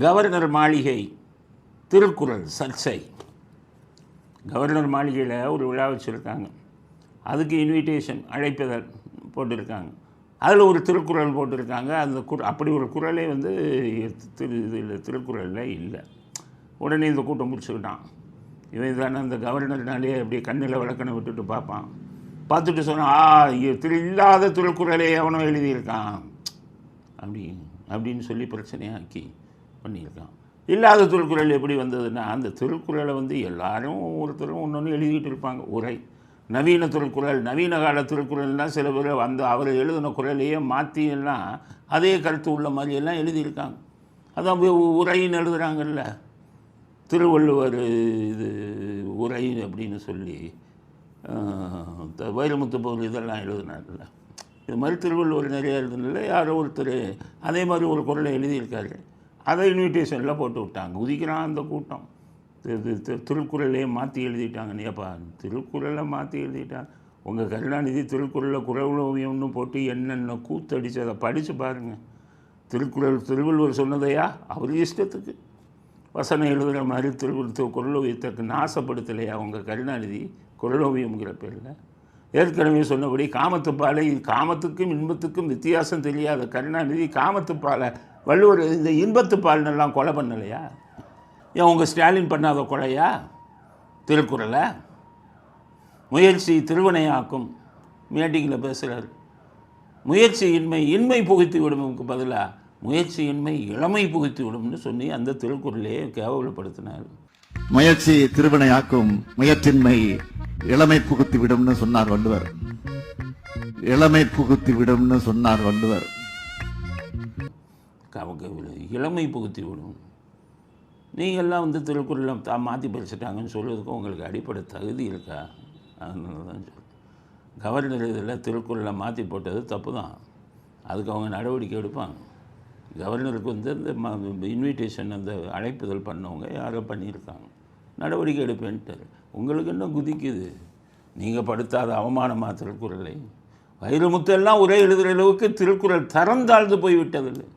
Governor மாளிகை திருக்குறள் சர்ச்சை. Governor மாளிகையில் ஒரு விழா வச்சுருக்காங்க. அதுக்கு இன்விடேஷன் அழைப்புதல் போட்டிருக்காங்க. அதில் ஒரு திருக்குறள் போட்டிருக்காங்க. அந்த அப்படி ஒரு குறளே வந்து இதில் திருக்குறளில் இல்லை. உடனே இந்த கூட்டம் முடிச்சுக்கிட்டான். இவன் தானே அந்த கவர்னர்னாலே அப்படியே கண்ணில் விளக்கணை விட்டுட்டு பார்ப்பான். பார்த்துட்டு சொன்னான், இல்லாத திருக்குறளே எவனோ எழுதியிருக்கான் அப்படின்னு சொல்லி பிரச்சனையாக்கி பண்ணியிருக்கான். இல்லாத திருக்குறள் எப்படி வந்ததுன்னா, அந்த திருக்குறளை வந்து எல்லாரும் ஒருத்தரும் ஒன்று எழுதிக்கிட்டு இருப்பாங்க. உரை நவீன திருக்குறள், நவீன கால திருக்குறள்னால் சில பேர் அவர் எழுதின குறளையே மாற்றியெல்லாம் அதே கருத்து உள்ள மாதிரியெல்லாம் எழுதியிருக்காங்க. அதான் உரைன்னு எழுதுகிறாங்கல்ல, திருவள்ளுவர் இது உரை அப்படின்னு சொல்லி வைரமுத்து பவுல் இதெல்லாம் எழுதினார்ல. இது மாதிரி திருவள்ளுவர் நிறைய எழுதுனில்ல, யாரோ ஒருத்தர் அதே மாதிரி ஒரு குறளை எழுதியிருக்காரு. அதை இன்விடேஷனில் போட்டு விட்டாங்க. உதிக்கிறான் அந்த கூட்டம். திருக்குறளையே மாற்றி எழுதிட்டாங்க. நீப்பா திருக்குறளை மாற்றி எழுதிட்டாங்க. உங்கள் கருணாநிதி திருக்குறளில் குறளோவியம்னு போட்டு என்னென்ன கூத்தடிச்சு அதை படித்து பாருங்கள். திருவள்ளுவர் சொன்னதையா அவர் இஷ்டத்துக்கு வசனம் எழுதுகிற மாதிரி குறளோவியத்துக்கு நாசப்படுத்தலையா உங்கள் கருணாநிதி குறளோவியம்ங்கிற பேரில்? ஏற்கனவே சொன்னபடி காமத்துப்பாலை, காமத்துக்கும் இன்பத்துக்கும் வித்தியாசம் தெரியாத கருணாநிதி காமத்துப்பாலை வள்ளுவர் இந்த இன்பத்துப்பால்னெல்லாம் கொலை பண்ணலையா? ஏன் உங்கள் ஸ்டாலின் பண்ணாத கொலையா திருக்குறளை? முயற்சி திருவினையாக்கும் மீட்டிங்கில் பேசுகிறார். இன்மை புகுத்தி விடுமுக்கு பதிலாக முயற்சியின்மை இளமை புகுத்தி விடும்னு சொல்லி அந்த திருக்குறளையே கேவலப்படுத்தினார். முயற்சி திருவினையாக்கும், முயற்சின்மை இளமை புகுத்தி விடும்னு சொன்னார் வள்ளுவர். இளமை புகுத்தி விடும்னு சொன்னார் வள்ளுவர். இளமை புகுத்தி விடும். நீங்கள்லாம் வந்து திருக்குறளை மாற்றி படிச்சுட்டாங்கன்னு சொல்கிறதுக்கு உங்களுக்கு அடிப்படை தகுதி இருக்கா? அதனால தான் சொல்கிறேன். கவர்னர் இதில் திருக்குறளை மாற்றி போட்டது தப்பு தான். அதுக்கு அவங்க நடவடிக்கை எடுப்பாங்க. கவர்னருக்கு வந்து இந்த இன்விடேஷன் அந்த அழைப்புதல் பண்ணவங்க யாரோ பண்ணியிருக்காங்க, நடவடிக்கை எடுப்பேன்ட்டார். உங்களுக்கு என்ன குதிக்குது? நீங்கள் படுத்தாத அவமானமாக திருக்குறளை? வைரமுத்தெல்லாம் உரை எழுதுகிற அளவுக்கு திருக்குறள் தரம் தாழ்ந்து போய்விட்டதில்லை.